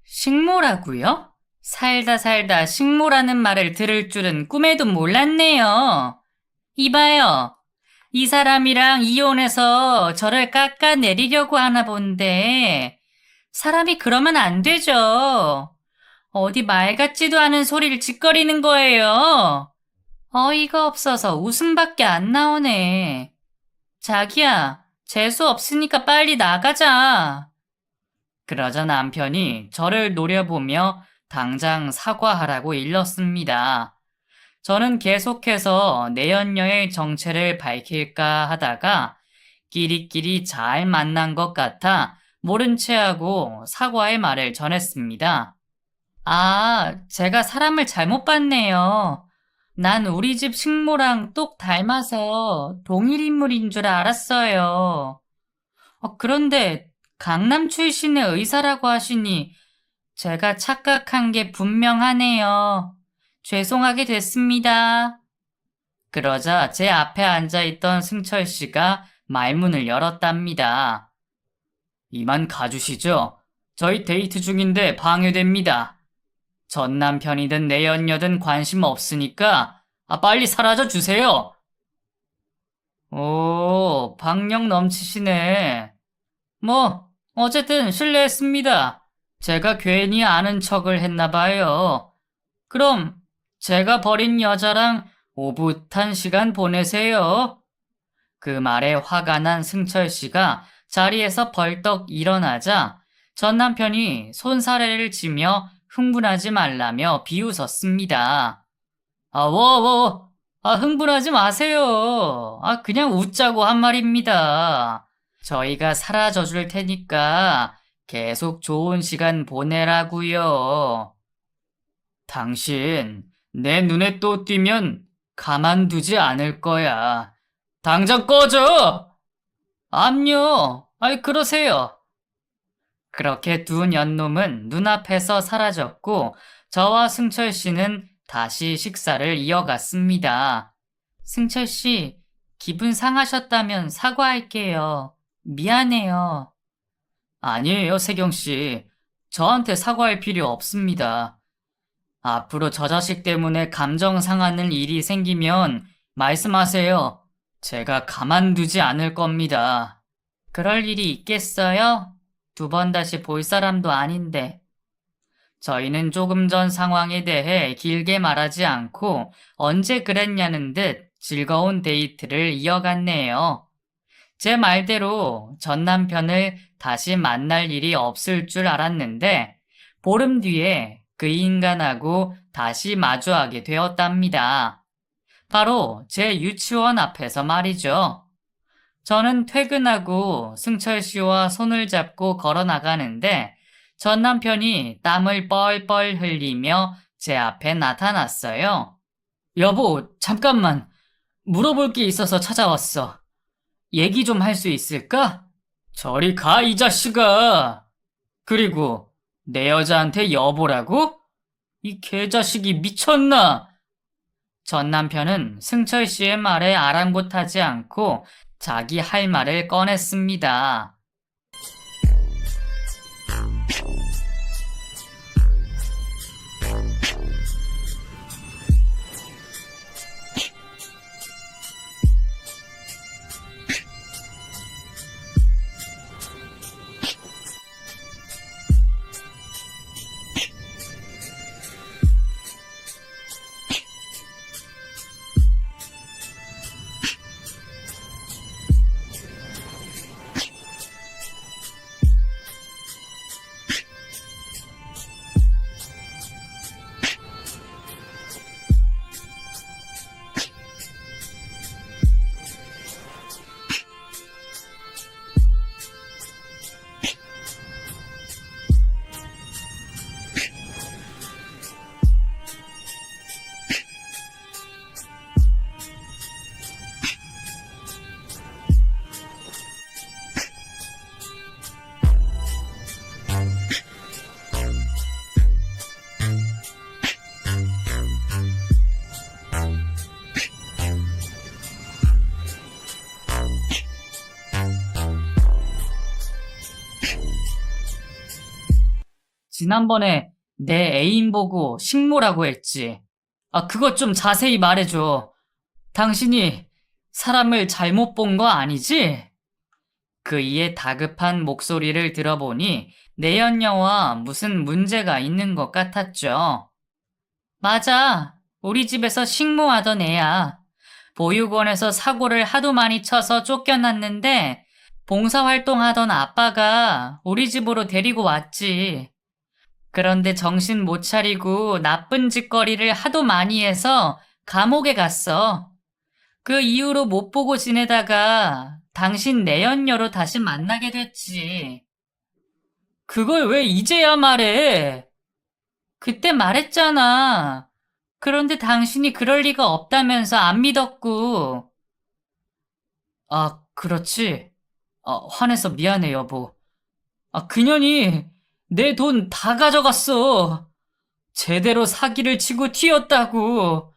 식모라고요? 살다 살다 식모라는 말을 들을 줄은 꿈에도 몰랐네요. 이봐요. 이 사람이랑 이혼해서 저를 깎아내리려고 하나 본데 사람이 그러면 안 되죠. 어디 말 같지도 않은 소리를 짓거리는 거예요. 어이가 없어서 웃음밖에 안 나오네. 자기야, 재수 없으니까 빨리 나가자. 그러자 남편이 저를 노려보며 당장 사과하라고 일렀습니다. 저는 계속해서 내연녀의 정체를 밝힐까 하다가 끼리끼리 잘 만난 것 같아 모른 체하고 사과의 말을 전했습니다. 아, 제가 사람을 잘못 봤네요. 난 우리 집 식모랑 똑 닮아서 동일 인물인 줄 알았어요. 그런데 강남 출신의 의사라고 하시니 제가 착각한 게 분명하네요. 죄송하게 됐습니다. 그러자 제 앞에 앉아있던 승철 씨가 말문을 열었답니다. 이만 가주시죠. 저희 데이트 중인데 방해됩니다. 전 남편이든 내연녀든 관심 없으니까 빨리 사라져 주세요. 오, 박력 넘치시네. 뭐, 어쨌든 실례했습니다. 제가 괜히 아는 척을 했나 봐요. 그럼 제가 버린 여자랑 오붓한 시간 보내세요. 그 말에 화가 난 승철 씨가 자리에서 벌떡 일어나자 전 남편이 손사래를 치며 흥분하지 말라며 비웃었습니다. 흥분하지 마세요. 그냥 웃자고 한 말입니다. 저희가 사라져 줄 테니까 계속 좋은 시간 보내라고요. 당신 내 눈에 또 띄면 가만두지 않을 거야. 당장 꺼져! 암요. 그러세요. 그렇게 두 년놈은 눈앞에서 사라졌고 저와 승철 씨는 다시 식사를 이어갔습니다. 승철 씨, 기분 상하셨다면 사과할게요. 미안해요. 아니에요, 세경 씨. 저한테 사과할 필요 없습니다. 앞으로 저 자식 때문에 감정 상하는 일이 생기면 말씀하세요. 제가 가만두지 않을 겁니다. 그럴 일이 있겠어요? 두 번 다시 볼 사람도 아닌데. 저희는 조금 전 상황에 대해 길게 말하지 않고 언제 그랬냐는 듯 즐거운 데이트를 이어갔네요. 제 말대로 전 남편을 다시 만날 일이 없을 줄 알았는데 보름 뒤에 그 인간하고 다시 마주하게 되었답니다. 바로 제 유치원 앞에서 말이죠. 저는 퇴근하고 승철 씨와 손을 잡고 걸어 나가는데 전 남편이 땀을 뻘뻘 흘리며 제 앞에 나타났어요. 여보, 잠깐만. 물어볼 게 있어서 찾아왔어. 얘기 좀 할 수 있을까? 저리 가, 이 자식아. 그리고 내 여자한테 여보라고? 이 개자식이 미쳤나? 전 남편은 승철 씨의 말에 아랑곳하지 않고 자기 할 말을 꺼냈습니다. 지난번에 내 애인 보고 식모라고 했지. 그것 좀 자세히 말해줘. 당신이 사람을 잘못 본 거 아니지? 그이의 다급한 목소리를 들어보니 내연녀와 무슨 문제가 있는 것 같았죠. 맞아. 우리 집에서 식모하던 애야. 보육원에서 사고를 하도 많이 쳐서 쫓겨났는데 봉사활동하던 아빠가 우리 집으로 데리고 왔지. 그런데 정신 못 차리고 나쁜 짓거리를 하도 많이 해서 감옥에 갔어. 그 이후로 못 보고 지내다가 당신 내연녀로 다시 만나게 됐지. 그걸 왜 이제야 말해? 그때 말했잖아. 그런데 당신이 그럴 리가 없다면서 안 믿었고. 아, 그렇지. 화내서 미안해, 여보. 그년이 내 돈 다 가져갔어. 제대로 사기를 치고 튀었다고.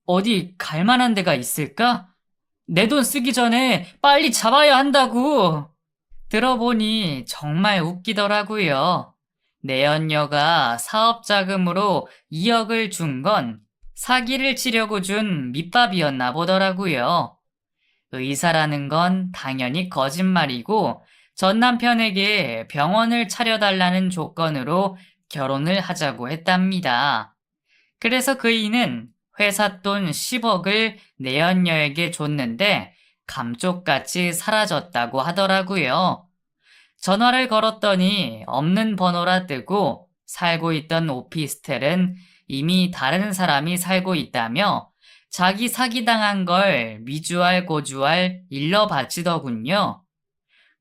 어디 갈 만한 데가 있을까? 내 돈 쓰기 전에 빨리 잡아야 한다고. 들어보니 정말 웃기더라고요. 내연녀가 사업 자금으로 2억을 준 건 사기를 치려고 준 밑밥이었나 보더라고요. 의사라는 건 당연히 거짓말이고 전 남편에게 병원을 차려달라는 조건으로 결혼을 하자고 했답니다. 그래서 그이는 회사 돈 10억을 내연녀에게 줬는데 감쪽같이 사라졌다고 하더라고요. 전화를 걸었더니 없는 번호라 뜨고 살고 있던 오피스텔은 이미 다른 사람이 살고 있다며 자기 사기당한 걸 미주알 고주알 일러 바치더군요.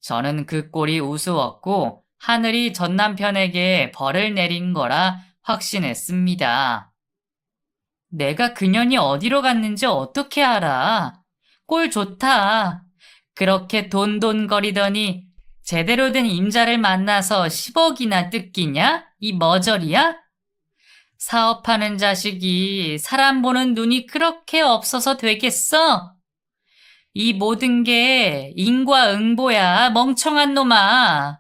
저는 그 꼴이 우스웠고 하늘이 전 남편에게 벌을 내린 거라 확신했습니다. 내가 그년이 어디로 갔는지 어떻게 알아? 꼴 좋다. 그렇게 돈돈거리더니 제대로 된 임자를 만나서 10억이나 뜯기냐? 이 머저리야? 사업하는 자식이 사람 보는 눈이 그렇게 없어서 되겠어? 이 모든 게 인과응보야, 멍청한 놈아.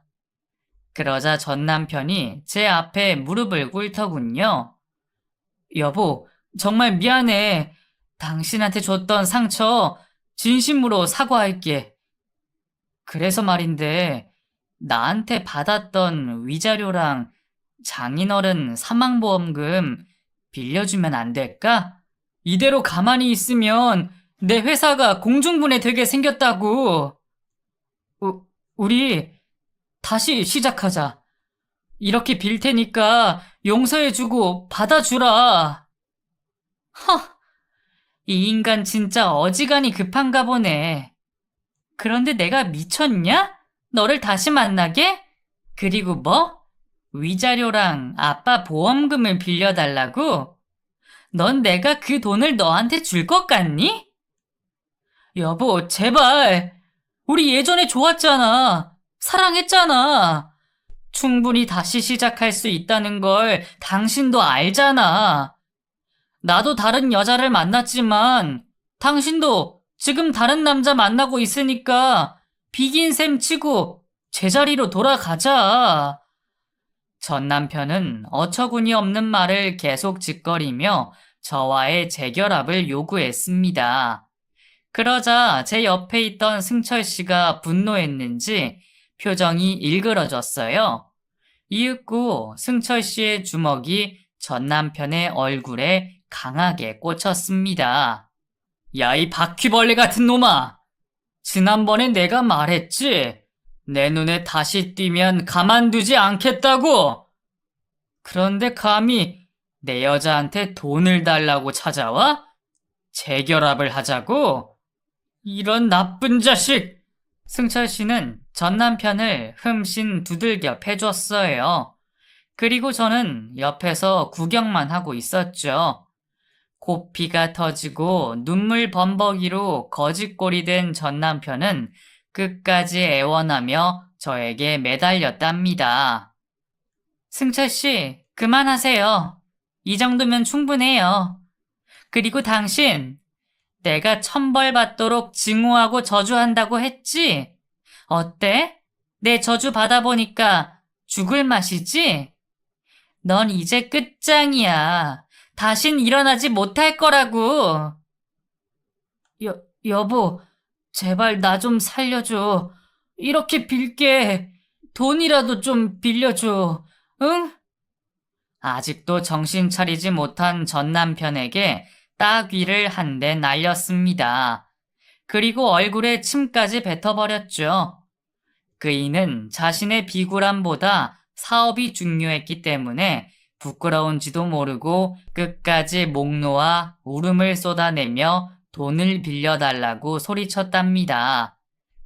그러자 전 남편이 제 앞에 무릎을 꿇더군요. 여보, 정말 미안해. 당신한테 줬던 상처 진심으로 사과할게. 그래서 말인데, 나한테 받았던 위자료랑 장인어른 사망보험금 빌려주면 안 될까? 이대로 가만히 있으면 내 회사가 공중분해 되게 생겼다고. 우리 다시 시작하자. 이렇게 빌 테니까 용서해주고 받아주라. 허, 이 인간 진짜 어지간히 급한가 보네. 그런데 내가 미쳤냐? 너를 다시 만나게? 그리고 뭐? 위자료랑 아빠 보험금을 빌려달라고? 넌 내가 그 돈을 너한테 줄 것 같니? 여보, 제발. 우리 예전에 좋았잖아. 사랑했잖아. 충분히 다시 시작할 수 있다는 걸 당신도 알잖아. 나도 다른 여자를 만났지만 당신도 지금 다른 남자 만나고 있으니까 비긴 셈 치고 제자리로 돌아가자. 전 남편은 어처구니 없는 말을 계속 짓거리며 저와의 재결합을 요구했습니다. 그러자 제 옆에 있던 승철 씨가 분노했는지 표정이 일그러졌어요. 이윽고 승철 씨의 주먹이 전 남편의 얼굴에 강하게 꽂혔습니다. 야, 이 바퀴벌레 같은 놈아! 지난번에 내가 말했지? 내 눈에 다시 띄면 가만두지 않겠다고! 그런데 감히 내 여자한테 돈을 달라고 찾아와? 재결합을 하자고? 이런 나쁜 자식! 승철 씨는 전 남편을 흠씬 두들겨 패줬어요. 그리고 저는 옆에서 구경만 하고 있었죠. 코피가 터지고 눈물 범벅이로 거짓골이 된 전 남편은 끝까지 애원하며 저에게 매달렸답니다. 승철 씨, 그만하세요. 이 정도면 충분해요. 그리고 당신, 내가 천벌받도록 증오하고 저주한다고 했지? 어때? 내 저주 받아보니까 죽을 맛이지? 넌 이제 끝장이야. 다신 일어나지 못할 거라고. 여보, 제발 나 좀 살려줘. 이렇게 빌게. 돈이라도 좀 빌려줘. 응? 아직도 정신 차리지 못한 전 남편에게 따귀를 한 대 날렸습니다. 그리고 얼굴에 침까지 뱉어버렸죠. 그이는 자신의 비굴함보다 사업이 중요했기 때문에 부끄러운지도 모르고 끝까지 목 놓아 울음을 쏟아내며 돈을 빌려달라고 소리쳤답니다.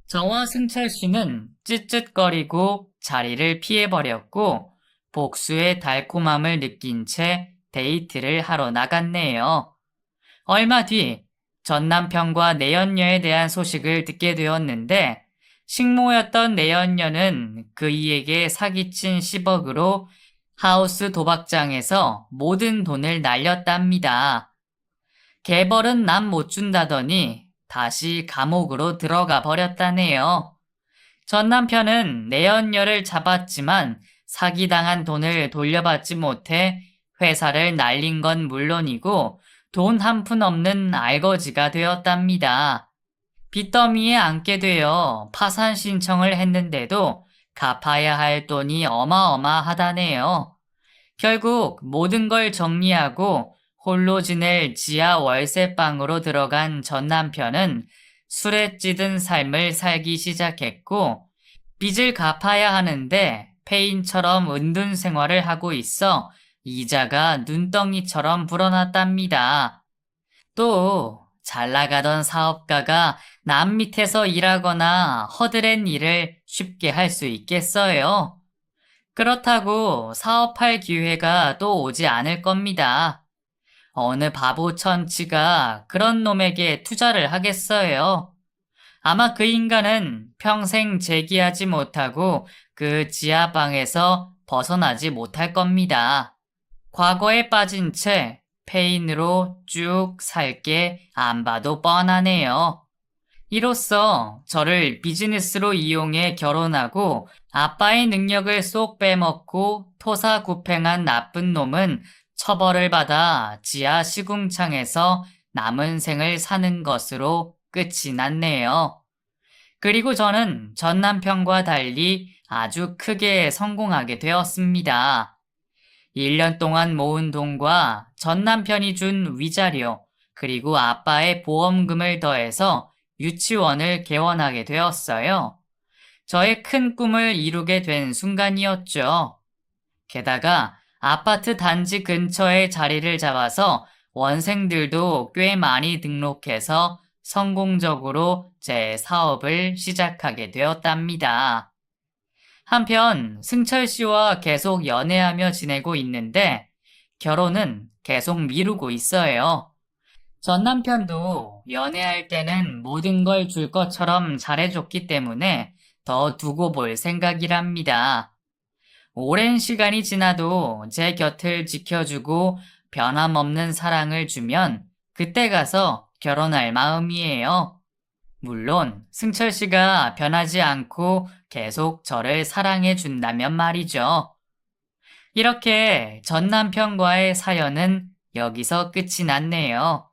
저와 승철 씨는 쯧쯧거리고 자리를 피해버렸고 복수의 달콤함을 느낀 채 데이트를 하러 나갔네요. 얼마 뒤 전 남편과 내연녀에 대한 소식을 듣게 되었는데 식모였던 내연녀는 그이에게 사기친 10억으로 하우스 도박장에서 모든 돈을 날렸답니다. 개벌은 남 못 준다더니 다시 감옥으로 들어가 버렸다네요. 전 남편은 내연녀를 잡았지만 사기당한 돈을 돌려받지 못해 회사를 날린 건 물론이고 돈 한 푼 없는 알거지가 되었답니다. 빚더미에 앉게 되어 파산 신청을 했는데도 갚아야 할 돈이 어마어마하다네요. 결국 모든 걸 정리하고 홀로 지낼 지하 월세방으로 들어간 전 남편은 술에 찌든 삶을 살기 시작했고 빚을 갚아야 하는데 폐인처럼 은둔 생활을 하고 있어 이자가 눈덩이처럼 불어났답니다. 또 잘 나가던 사업가가 남 밑에서 일하거나 허드렛 일을 쉽게 할 수 있겠어요? 그렇다고 사업할 기회가 또 오지 않을 겁니다. 어느 바보 천치가 그런 놈에게 투자를 하겠어요? 아마 그 인간은 평생 재기하지 못하고 그 지하방에서 벗어나지 못할 겁니다. 과거에 빠진 채 페인으로 쭉 살게 안 봐도 뻔하네요. 이로써 저를 비즈니스로 이용해 결혼하고 아빠의 능력을 쏙 빼먹고 토사구팽한 나쁜 놈은 처벌을 받아 지하 시궁창에서 남은 생을 사는 것으로 끝이 났네요. 그리고 저는 전 남편과 달리 아주 크게 성공하게 되었습니다. 1년 동안 모은 돈과 전 남편이 준 위자료, 그리고 아빠의 보험금을 더해서 유치원을 개원하게 되었어요. 저의 큰 꿈을 이루게 된 순간이었죠. 게다가 아파트 단지 근처에 자리를 잡아서 원생들도 꽤 많이 등록해서 성공적으로 제 사업을 시작하게 되었답니다. 한편 승철 씨와 계속 연애하며 지내고 있는데 결혼은 계속 미루고 있어요. 전 남편도 연애할 때는 모든 걸 줄 것처럼 잘해줬기 때문에 더 두고 볼 생각이랍니다. 오랜 시간이 지나도 제 곁을 지켜주고 변함없는 사랑을 주면 그때 가서 결혼할 마음이에요. 물론 승철 씨가 변하지 않고 계속 저를 사랑해 준다면 말이죠. 이렇게 전 남편과의 사연은 여기서 끝이 났네요.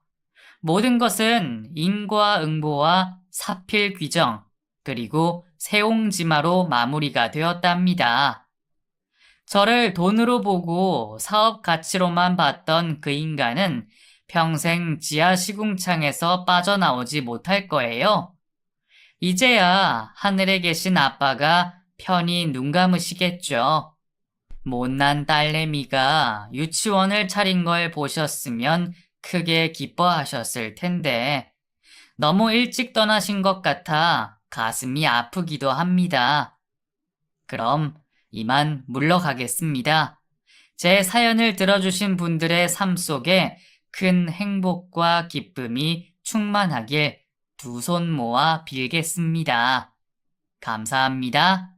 모든 것은 인과응보와 사필귀정, 그리고 세옹지마로 마무리가 되었답니다. 저를 돈으로 보고 사업 가치로만 봤던 그 인간은 평생 지하 시궁창에서 빠져나오지 못할 거예요. 이제야 하늘에 계신 아빠가 편히 눈 감으시겠죠. 못난 딸내미가 유치원을 차린 걸 보셨으면 크게 기뻐하셨을 텐데 너무 일찍 떠나신 것 같아 가슴이 아프기도 합니다. 그럼 이만 물러가겠습니다. 제 사연을 들어주신 분들의 삶 속에 큰 행복과 기쁨이 충만하길 두 손 모아 빌겠습니다. 감사합니다.